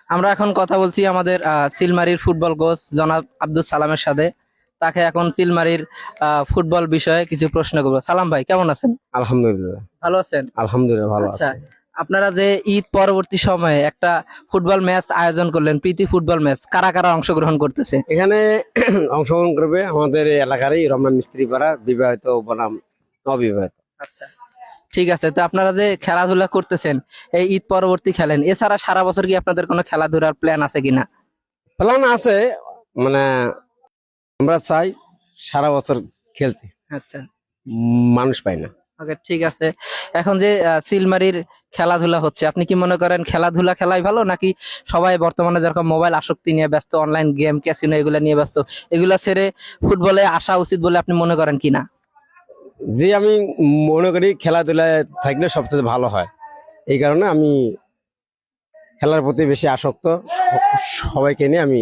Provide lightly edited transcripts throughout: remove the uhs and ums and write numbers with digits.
আমরা এখন কথা বলছি আমাদের চিলমারির ফুটবল কোচ জনাব আব্দুল সালামের সাথে। তাকে এখন চিলমারির ফুটবল বিষয়ে কিছু প্রশ্ন করবো। সালাম ভাই, কেমন আছেন? আলহামদুলিল্লাহ। ভালো আছেন? আলহামদুলিল্লাহ ভালো আচ্ছা, আছে। আপনারা যে ঈদ পরবর্তী সময়ে একটা ফুটবল ম্যাচ আয়োজন করলেন, প্রীতি ফুটবল ম্যাচ, কারা কারা অংশগ্রহণ করতেছে? এখানে অংশগ্রহণ করবে আমাদের এই এলাকারই রমনান মিস্ত্রি পাড়া বিবাহিত বনাম অবিবাহিত। আচ্ছা, ঠিক আছে। তো আপনারা যে খেলাধুলা করতেছেন, এই ঈদ পরবর্তী খেলেন, এছাড়া সারা বছর কি আপনাদের কোনো খেলাধুলার প্ল্যান আছে কিনা? প্ল্যান আছে, মানে আমরা চাই সারা বছর খেলতে, আচ্ছা, মানুষ পাই না। ওকে, ঠিক আছে। এখন যে সিলমারির খেলাধুলা হচ্ছে, আপনি কি মনে করেন খেলাধুলা খেলাই ভালো, নাকি সবাই বর্তমানে যেরকম মোবাইল আসক্তি নিয়ে ব্যস্ত, অনলাইন গেম ক্যাসিনো এগুলা নিয়ে ব্যস্ত, এগুলা ছেড়ে ফুটবলে আসা উচিত বলে আপনি মনে করেন কিনা? যে আমি মনে করি খেলাধুলায় থাকলে সবচেয়ে ভালো হয়, এই কারণে আমি খেলার প্রতি বেশি আসক্ত। সবাইকে নিয়ে আমি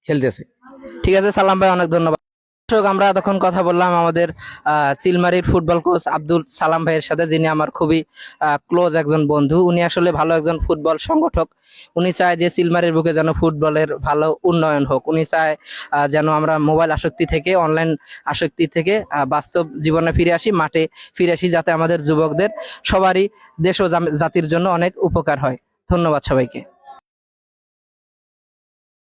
খেলতেছি। ঠিক আছে সালাম ভাই, অনেক ধন্যবাদ। দর্শক, আমরা তখন কথা বললাম আমাদের চিলমারির ফুটবল কোচ আব্দুল সালাম ভাইয়ের সাথে, যিনি আমার খুবই ক্লোজ একজন বন্ধু। উনি আসলে ভালো একজন ফুটবল সংগঠক। উনি চায় যে চিলমারির বুকে যেন ফুটবলের ভালো উন্নয়ন হোক। উনি চায় যেন আমরা মোবাইল আসক্তি থেকে, অনলাইন আসক্তি থেকে বাস্তব জীবনে ফিরে আসি, মাঠে ফিরে আসি, যাতে আমাদের যুবকদের সবারই দেশ ও জাতির জন্য অনেক উপকার হয়। ধন্যবাদ সবাইকে।